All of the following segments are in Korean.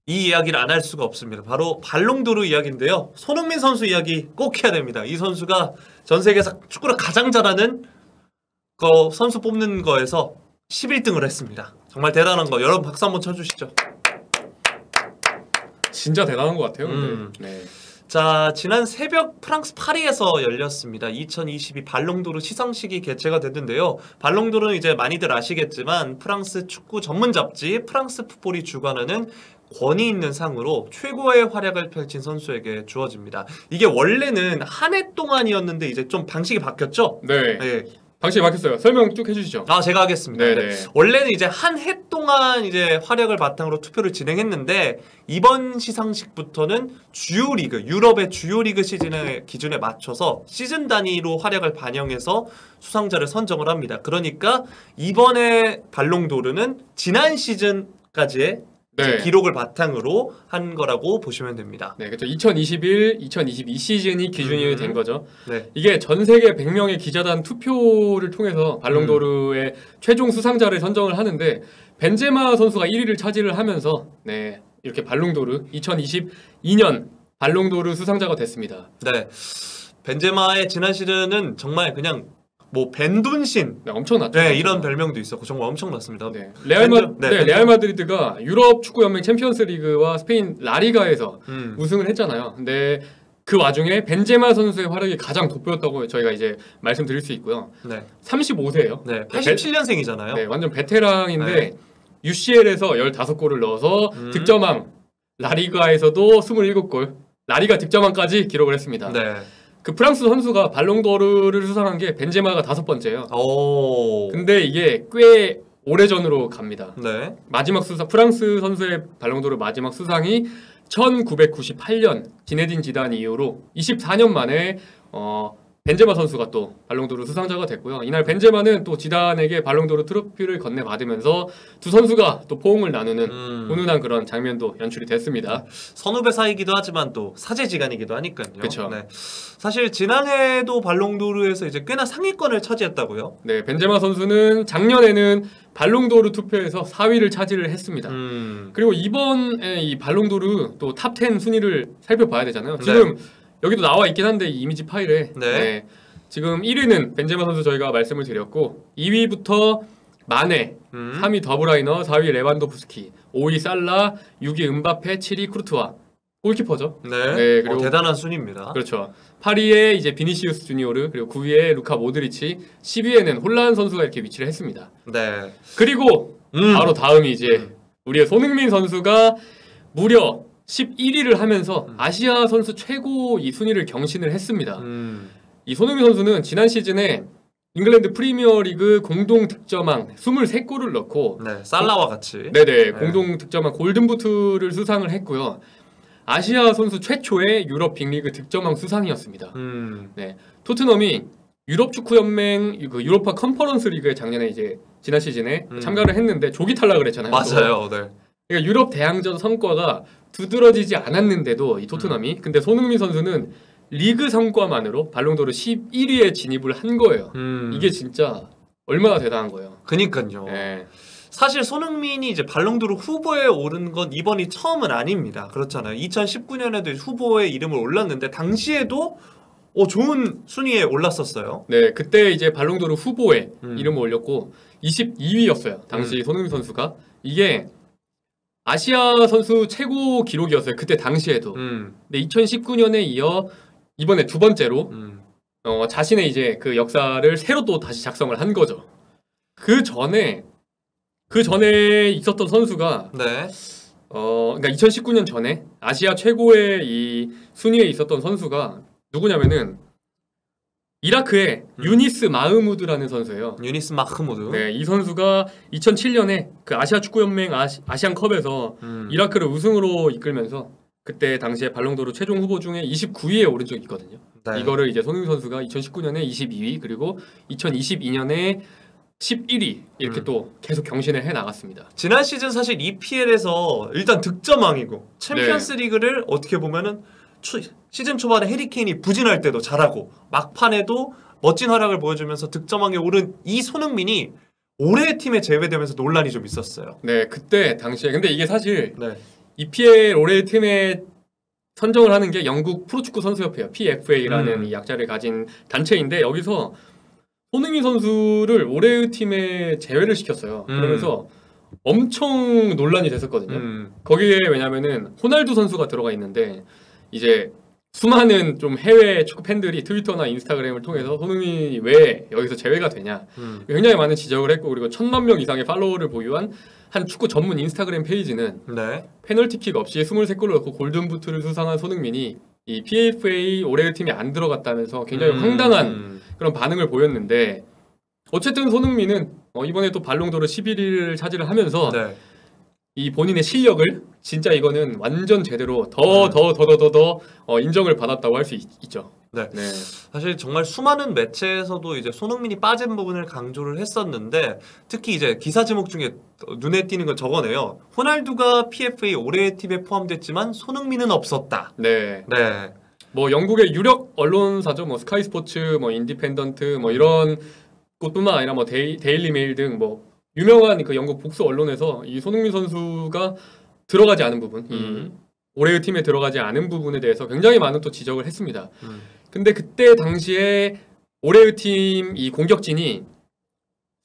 이 이야기를 안 할 수가 없습니다. 바로 발롱도르 이야기인데요. 손흥민 선수 이야기 꼭 해야 됩니다. 이 선수가 전 세계에서 축구를 가장 잘하는 선수 뽑는 거에서 11등을 했습니다. 정말 대단한 거. 여러분 박수 한번 쳐주시죠. 진짜 대단한 것 같아요. 근데. 네. 자, 지난 새벽 프랑스 파리에서 열렸습니다. 2022 발롱도르 시상식이 개최가 됐는데요. 발롱도르는 이제 많이들 아시겠지만 프랑스 축구 전문 잡지 프랑스 풋볼이 주관하는 권위 있는 상으로 최고의 활약을 펼친 선수에게 주어집니다. 이게 원래는 한 해 동안이었는데 이제 좀 방식이 바뀌었죠? 네. 네. 방식이 바뀌었어요. 설명 쭉 해주시죠. 아, 제가 하겠습니다. 네네. 원래는 이제 한 해 동안 이제 활약을 바탕으로 투표를 진행했는데 이번 시상식부터는 주요 리그, 유럽의 주요 리그 시즌의 기준에 맞춰서 시즌 단위로 활약을 반영해서 수상자를 선정을 합니다. 그러니까 이번에 발롱도르는 지난 시즌까지의 기록을 바탕으로 한 거라고 보시면 됩니다. 네, 그렇죠. 2021, 2022 시즌이 기준이 된 거죠. 네. 이게 전 세계 100명의 기자단 투표를 통해서 발롱도르의 최종 수상자를 선정을 하는데 벤제마 선수가 1위를 차지를 하면서 네, 이렇게 발롱도르 2022년 발롱도르 수상자가 됐습니다. 네. 벤제마의 지난 시즌은 정말 그냥 뭐 벤돈신, 네, 엄청났죠. 네, 이런 별명도 있었고 정말 엄청났습니다. 네. 레알 마드리드가 유럽 축구 연맹 챔피언스리그와 스페인 라리가에서 우승을 했잖아요. 근데 그 와중에 벤제마 선수의 활약이 가장 돋보였다고 저희가 이제 말씀드릴 수 있고요. 네. 35세예요. 네, 87년생이잖아요. 네, 완전 베테랑인데 UCL에서 15골을 넣어서 득점왕, 라리가에서도 27골, 라리가 득점왕까지 기록을 했습니다. 네. 그 프랑스 선수가 발롱도르를 수상한 게 벤제마가 5번째예요. 근데 이게 꽤 오래전으로 갑니다. 네. 마지막 수상, 프랑스 선수의 발롱도르 마지막 수상이 1998년 지네딘 지단 이후로 24년 만에 벤제마 선수가 또 발롱도르 수상자가 됐고요. 이날 벤제마는 또 지단에게 발롱도르 트로피를 건네받으면서 두 선수가 또 포옹을 나누는 훈훈한 그런 장면도 연출이 됐습니다. 선후배 사이기도 하지만 또 사제지간이기도 하니까요. 그렇죠. 네. 사실 지난해도 발롱도르에서 이제 꽤나 상위권을 차지했다고요? 네, 벤제마 선수는 작년에는 발롱도르 투표에서 4위를 차지를 했습니다. 그리고 이번에 이 발롱도르 또 탑 10 순위를 살펴봐야 되잖아요. 지금 여기도 나와 있긴 한데 이 이미지 파일에 네. 지금 1위는 벤제마 선수 저희가 말씀을 드렸고 2위부터 마네, 3위 더브라이너, 4위 레반도프스키, 5위 살라, 6위 음바페, 7위 쿠르투아 골키퍼죠. 네, 그리고 대단한 순위입니다. 그렇죠. 8위에 이제 비니시우스 주니오르, 그리고 9위에 루카 모드리치, 10위에는 홀란 선수가 이렇게 위치를 했습니다. 네. 그리고 바로 다음이 이제 우리의 손흥민 선수가 무려 11위를 하면서 아시아 선수 최고 이 순위를 경신을 했습니다. 이 손흥민 선수는 지난 시즌에 잉글랜드 프리미어리그 공동 득점왕 23골을 넣고 살라와 같이 공동 득점왕 골든부트를 수상을 했고요. 아시아 선수 최초의 유럽 빅리그 득점왕 수상이었습니다. 네, 토트넘이 유럽 축구 연맹 그 유로파 컨퍼런스 리그에 작년에 이제 지난 시즌에 참가를 했는데 조기 탈락을 했잖아요. 맞아요. 네. 그러니까 유럽 대항전 성과가 두드러지지 않았는데도 이 토트넘이 근데 손흥민 선수는 리그 성과만으로 발롱도르 11위에 진입을 한 거예요. 이게 진짜 얼마나 대단한 거예요. 그니까요. 네. 사실 손흥민이 이제 발롱도르 후보에 오른 건 이번이 처음은 아닙니다. 그렇잖아요. 2019년에도 후보에 이름을 올랐는데 당시에도 좋은 순위에 올랐었어요. 네, 그때 이제 발롱도르 후보에 이름을 올렸고 22위였어요. 당시 손흥민 선수가 이게 아시아 선수 최고 기록이었어요. 그때 당시에도. 근데 2019년에 이어 이번에 두 번째로 자신의 이제 그 역사를 새로 또 다시 작성을 한 거죠. 그 전에 있었던 선수가 그러니까 2019년 전에 아시아 최고의 이 순위에 있었던 선수가 누구냐면은 이라크의 유니스 마흐무드라는 선수예요. 유니스 마흐무드. 네, 이 선수가 2007년에 그 아시아 축구 연맹 아시안컵에서 이라크를 우승으로 이끌면서 그때 당시에 발롱도르 최종 후보 중에 29위에 오른 적이 있거든요. 네. 이거를 이제 손흥민 선수가 2019년에 22위 그리고 2022년에 11위 이렇게 또 계속 경신을 해 나갔습니다. 지난 시즌 사실 EPL에서 일단 득점왕이고 챔피언스 리그를 어떻게 보면은 시즌 초반에 해리케인이 부진할 때도 잘하고 막판에도 멋진 활약을 보여주면서 득점왕에 오른 이 손흥민이 올해 팀에 제외되면서 논란이 좀 있었어요. 네, 그때 당시에 근데 이게 사실 EPL 올해 팀에 선정을 하는 게 영국 프로축구 선수협회예요. PFA라는 이 약자를 가진 단체인데 여기서 손흥민 선수를 올해의 팀에 제외를 시켰어요. 그러면서 엄청 논란이 됐었거든요. 거기에 왜냐면은 호날두 선수가 들어가 있는데 이제 수많은 좀 해외 축구 팬들이 트위터나 인스타그램을 통해서 손흥민이 왜 여기서 제외가 되냐 굉장히 많은 지적을 했고 그리고 1000만 명 이상의 팔로워를 보유한 한 축구 전문 인스타그램 페이지는 네. 페널티킥 없이 23골을 넣고 골든부트를 수상한 손흥민이 이 PFA 올해의 팀에 안 들어갔다면서 굉장히 황당한 그런 반응을 보였는데 어쨌든 손흥민은 이번에 또 발롱도르 11위를 차지를 하면서 네. 이 본인의 실력을 진짜 이거는 완전 제대로 더 인정을 받았다고 할 수 있죠. 네. 네. 사실 정말 수많은 매체에서도 이제 손흥민이 빠진 부분을 강조를 했었는데 특히 이제 기사 제목 중에 눈에 띄는 건 저거네요. 호날두가 PFA 올해의 팀에 포함됐지만 손흥민은 없었다. 네. 네. 뭐 영국의 유력 언론사죠. 뭐 스카이 스포츠, 뭐 인디펜던트, 뭐 이런 곳뿐만 아니라 뭐 데일리 메일 등 뭐 유명한 그 영국 복수 언론에서 이 손흥민 선수가 들어가지 않은 부분, 이 올해의 팀에 들어가지 않은 부분에 대해서 굉장히 많은 또 지적을 했습니다. 근데 그때 당시에 올해의 팀 이 공격진이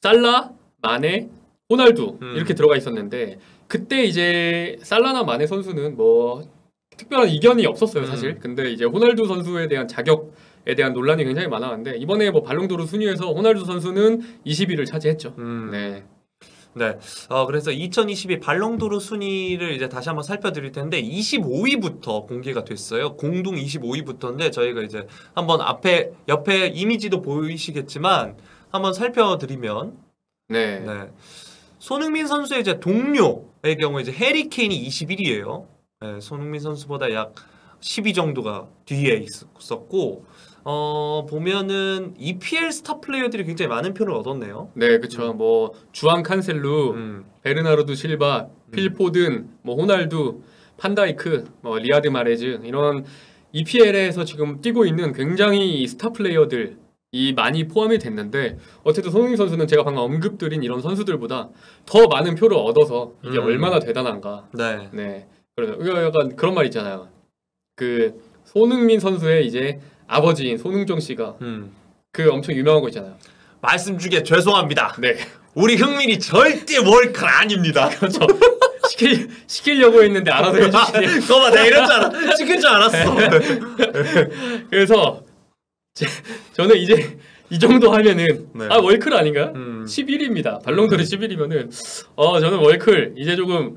살라, 마네, 호날두 이렇게 들어가 있었는데 그때 이제 살라나 마네 선수는 뭐 특별한 이견이 없었어요 사실. 근데 이제 호날두 선수에 대한 자격에 대한 논란이 굉장히 많았는데 이번에 뭐 발롱도르 순위에서 호날두 선수는 20위를 차지했죠. 네. 네. 그래서 2022 발롱도르 순위를 이제 다시 한번 살펴드릴 텐데 25위부터 공개가 됐어요. 공동 25위부터인데 저희가 이제 한번 옆에 이미지도 보이시겠지만 한번 살펴드리면 네. 네. 손흥민 선수의 이제 동료의 경우에 이제 해리 케인이 21위예요. 네, 손흥민 선수보다 약 10위 정도가 뒤에 있었고 보면은 EPL 스타 플레이어들이 굉장히 많은 표를 얻었네요. 네, 그렇죠. 뭐 주앙 칸셀루, 베르나르도 실바, 필 포든, 뭐 호날두, 판다이크, 뭐 리아드 마레즈 이런 EPL에서 지금 뛰고 있는 굉장히 스타 플레이어들이 많이 포함이 됐는데 어쨌든 손흥민 선수는 제가 방금 언급드린 이런 선수들보다 더 많은 표를 얻어서 이게 얼마나 대단한가. 네. 네. 그래서 약간 그런 말 있잖아요. 그 손흥민 선수의 이제 아버지인 손흥정 씨가 그 엄청 유명한 거 있잖아요. 말씀 중에 죄송합니다. 네. 우리 흥민이 절대 월클 아닙니다. 그렇죠. 시키려고 했는데 알아서 해주시네. 거봐, 내가 이럴 줄 알아. 시킬 줄 알았어. 그래서 저는 이제 이 정도 하면은 네. 월클 아닌가요? 11위입니다. 발롱도르 11위면은 저는 월클 이제 조금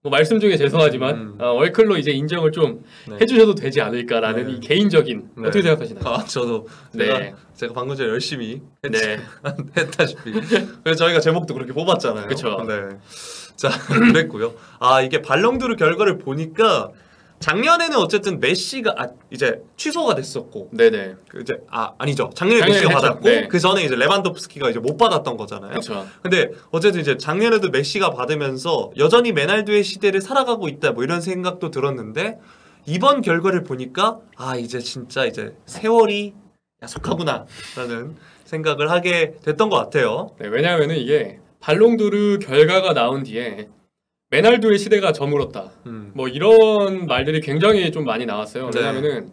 뭐 말씀 중에 죄송하지만 월클로 이제 인정을 좀 해주셔도 되지 않을까라는 이 개인적인 어떻게 생각하시나요? 저도 네. 제가 방금 전에 열심히 네. 했다시피 그래서 저희가 제목도 그렇게 뽑았잖아요. 그렇죠. 네. 자 그랬고요. 이게 발롱도르 결과를 보니까 작년에는 어쨌든 메시가 이제 취소가 됐었고, 네네. 이제 아니죠. 작년에 메시가 했죠. 받았고 네. 그 전에 이제 레반도프스키가 이제 못 받았던 거잖아요. 그렇죠. 근데 어쨌든 이제 작년에도 메시가 받으면서 여전히 메날두의 시대를 살아가고 있다 뭐 이런 생각도 들었는데 이번 결과를 보니까 이제 진짜 이제 세월이 야속하구나라는 생각을 하게 됐던 것 같아요. 네, 왜냐하면은 이게 발롱도르 결과가 나온 뒤에 메날두의 시대가 저물었다. 뭐 이런 말들이 굉장히 좀 많이 나왔어요. 네. 왜냐하면은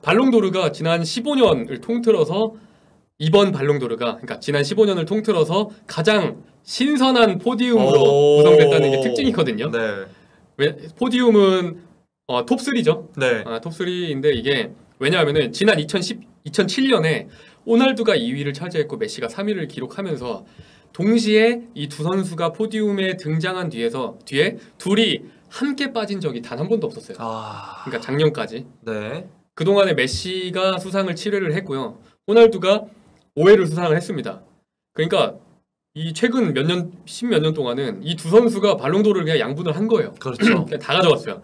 발롱도르가 지난 15년을 통틀어서 이번 발롱도르가 그러니까 지난 15년을 통틀어서 가장 신선한 포디움으로 구성됐다는 게 특징이거든요. 네. 포디움은 톱 3죠. 네. 톱 3인데 이게 왜냐하면은 지난 2007년에 호날두가 2위를 차지했고 메시가 3위를 기록하면서 동시에 이 두 선수가 포디움에 등장한 뒤에 둘이 함께 빠진 적이 단 한 번도 없었어요. 그러니까 작년까지. 네. 그동안에 메시가 수상을 7회를 했고요. 호날두가 5회를 수상을 했습니다. 그러니까 이 최근 십몇 년 동안은 이 두 선수가 발롱도르를 그냥 양분을 한 거예요. 그렇죠. 그냥 다 가져갔어요.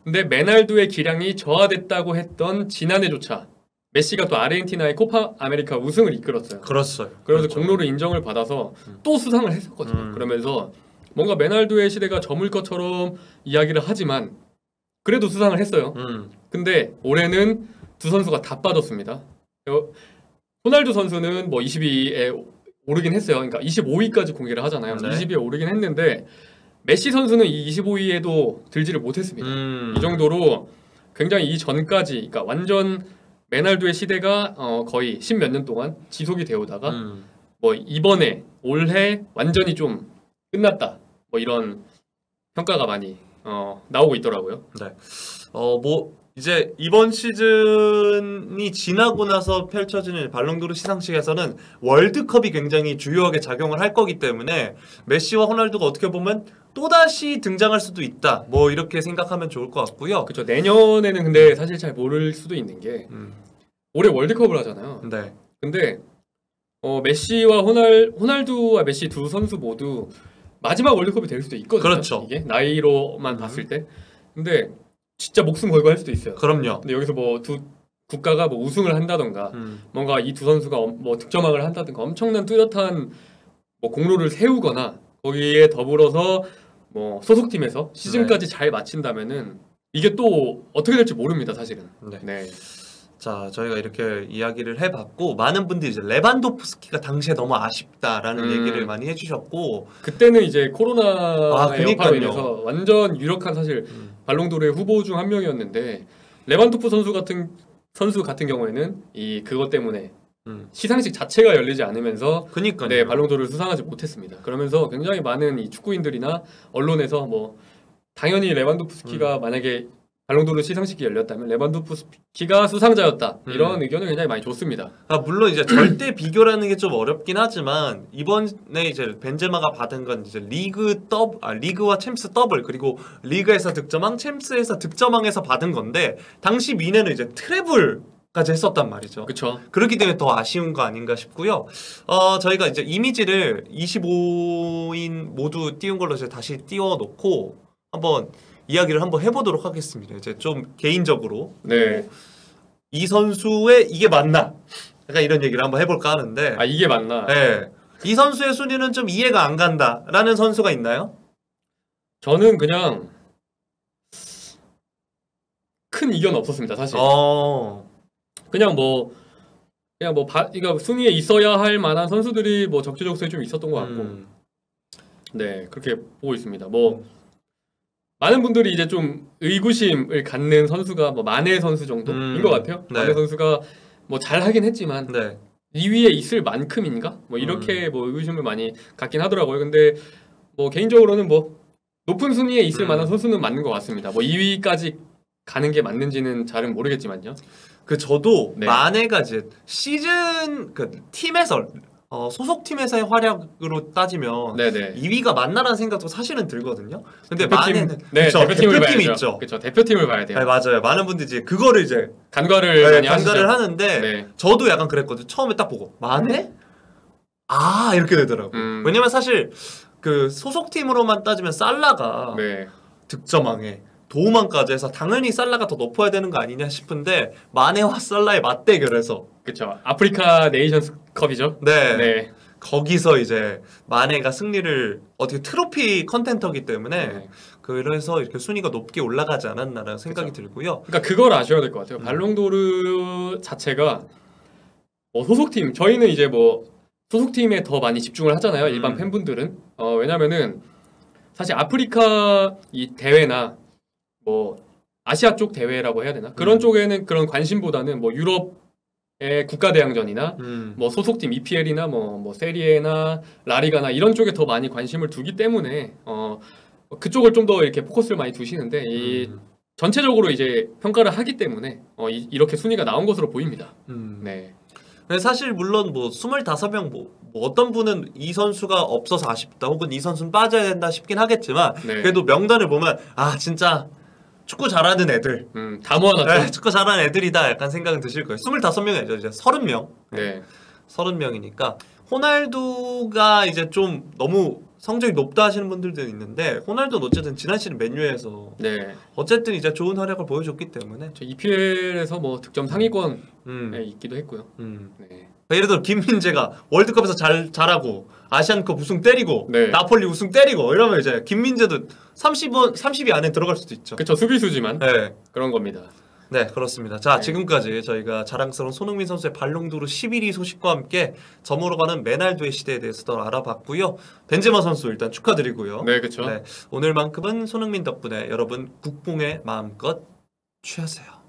근데 메날두의 기량이 저하됐다고 했던 지난해조차 메시가 또 아르헨티나의 코파 아메리카 우승을 이끌었어요. 그렇죠. 그래서 공로를 인정을 받아서 또 수상을 했었거든요. 그러면서 뭔가 메날두의 시대가 저물 것처럼 이야기를 하지만 그래도 수상을 했어요. 근데 올해는 두 선수가 다 빠졌습니다. 호날두 선수는 뭐 20위에 오르긴 했어요. 그러니까 25위까지 공개를 하잖아요. 네. 20위에 오르긴 했는데 메시 선수는 이 25위에도 들지를 못했습니다. 이 정도로 굉장히 이 전까지, 그러니까 완전 메날도의 시대가 거의 10몇 년 동안 지속이 되어 오다가 뭐 이번에 올해 완전히 좀 끝났다. 뭐 이런 평가가 많이 나오고 있더라고요. 네. 뭐 이제 이번 시즌이 지나고 나서 펼쳐지는 발롱도르 시상식에서는 월드컵이 굉장히 주요하게 작용을 할 거기 때문에 메시와 호날두가 어떻게 보면 또다시 등장할 수도 있다. 뭐 이렇게 생각하면 좋을 것 같고요. 그렇죠. 내년에는 근데 사실 잘 모를 수도 있는 게 올해 월드컵을 하잖아요. 네. 근데 메시와 호날두와 메시 두 선수 모두 마지막 월드컵이 될 수도 있거든요. 그렇죠. 이게 나이로만 봤을 때. 근데 진짜 목숨 걸고 할 수도 있어요. 그럼요. 근데 여기서 뭐 두 국가가 뭐 우승을 한다던가 뭔가 이 두 선수가 뭐 득점왕을 한다든가 엄청난 뚜렷한 뭐 공로를 세우거나 거기에 더불어서 뭐 소속팀에서 시즌까지 잘 마친다면은 이게 또 어떻게 될지 모릅니다, 사실은. 네. 네. 자, 저희가 이렇게 이야기를 해봤고 많은 분들이 이제 레반도프스키가 당시에 너무 아쉽다라는 얘기를 많이 해주셨고 그때는 이제 코로나의 여파로 그러니까요. 인해서 완전 유력한 사실 발롱도르의 후보 중 한 명이었는데 레반도프 선수 같은 경우에는 이 그것 때문에 시상식 자체가 열리지 않으면서 그니까요. 네, 발롱도르를 수상하지 못했습니다. 그러면서 굉장히 많은 이 축구인들이나 언론에서 뭐 당연히 레반도프스키가 만약에 발롱도르 시상식이 열렸다면 레반도프스키가 수상자였다 이런 의견을 굉장히 많이 줬습니다. 물론 이제 절대 비교라는 게 좀 어렵긴 하지만 이번에 이제 벤제마가 받은 건 이제 리그와 챔스 더블 그리고 리그에서 득점왕, 챔스에서 득점왕에서 받은 건데 당시 미네는 이제 트래블까지 했었단 말이죠. 그렇죠. 그렇기 때문에 더 아쉬운 거 아닌가 싶고요. 저희가 이제 이미지를 25인 모두 띄운 걸로 이제 다시 띄워놓고 한번 이야기를 한번 해보도록 하겠습니다. 이제 좀 개인적으로 네. 이 선수의 이게 맞나? 약간 이런 얘기를 한번 해볼까 하는데 이게 맞나? 네. 이 선수의 순위는 좀 이해가 안 간다라는 선수가 있나요? 저는 그냥 큰 이견 없었습니다, 사실. 그냥 그러니까 순위에 있어야 할 만한 선수들이 뭐 적재적소에 좀 있었던 것 같고, 네 그렇게 보고 있습니다. 뭐 많은 분들이 이제 좀 의구심을 갖는 선수가 뭐 마네 선수 정도인 것 같아요. 네. 마네 선수가 뭐 잘하긴 했지만 네. 2위에 있을 만큼인가? 뭐 이렇게 뭐 의구심을 많이 갖긴 하더라고요. 근데 뭐 개인적으로는 뭐 높은 순위에 있을 만한 선수는 맞는 것 같습니다. 뭐 2위까지 가는 게 맞는지는 잘은 모르겠지만요. 저도 네. 마네가 이제 시즌 팀에서 소속 팀에서의 활약으로 따지면 네네. 2위가 맞나라는 생각도 사실은 들거든요. 근데 대표팀, 마네는 네, 대표팀을 대표팀이 봐야죠. 있죠. 그렇죠. 대표팀을 봐야 돼요. 네, 맞아요. 많은 분들이 이제 그거를 이제 간과를 많이 간과를 하시죠. 하는데 네. 저도 약간 그랬거든요. 처음에 딱 보고 마네? 이렇게 되더라고요. 왜냐면 사실 그 소속 팀으로만 따지면 살라가 네. 득점왕에 도움왕까지 해서 당연히 살라가 더 높아야 되는 거 아니냐 싶은데 마네와 살라의 맞대결에서 그렇죠. 아프리카 네이션스컵이죠. 네. 네. 거기서 이제 마네가 승리를 어떻게 트로피 컨텐터기 때문에 네. 그래서 이렇게 순위가 높게 올라가지 않았나라는 생각이 들고요. 그러니까 그걸 아셔야 될 것 같아요. 발롱도르 자체가 뭐 소속팀 저희는 이제 뭐 소속팀에 더 많이 집중을 하잖아요. 일반 팬분들은 왜냐면은 사실 아프리카 이 대회나 뭐 아시아 쪽 대회라고 해야 되나 그런 쪽에는 그런 관심보다는 뭐 유럽의 국가대항전이나 뭐 소속팀 EPL이나 뭐 세리에나 라리가나 이런 쪽에 더 많이 관심을 두기 때문에 그쪽을 좀 더 이렇게 포커스를 많이 두시는데 이 전체적으로 이제 평가를 하기 때문에 이렇게 순위가 나온 것으로 보입니다. 네. 사실 물론 뭐 25명 뭐 어떤 분은 이 선수가 없어서 아쉽다 혹은 이 선수는 빠져야 된다 싶긴 하겠지만 네. 그래도 명단을 보면 진짜 축구 잘하는 애들 다 모아놨죠. 축구 잘하는 애들이다 약간 생각은 드실 거예요. 25명이 아니죠. 이제 30명. 네. 30명이니까 호날두가 이제 좀 너무 성적이 높다 하시는 분들도 있는데 호날두는 어쨌든 지난 시즌 맨유에서 네. 어쨌든 이제 좋은 활약을 보여줬기 때문에 저 EPL에서 뭐 득점 상위권에 있기도 했고요. 네. 예를 들어 김민재가 월드컵에서 잘하고 아시안컵 우승 때리고 네. 나폴리 우승 때리고 이러면 이제 김민재도 30위 안에 들어갈 수도 있죠. 그쵸 수비수지만 네. 그런 겁니다. 네, 그렇습니다. 자, 네. 지금까지 저희가 자랑스러운 손흥민 선수의 발롱도르 11위 소식과 함께 저물어가는 메날도의 시대에 대해서도 알아봤고요. 벤제마 선수 일단 축하드리고요. 네, 그렇죠. 오늘만큼은 손흥민 덕분에 여러분 국뽕에 마음껏 취하세요.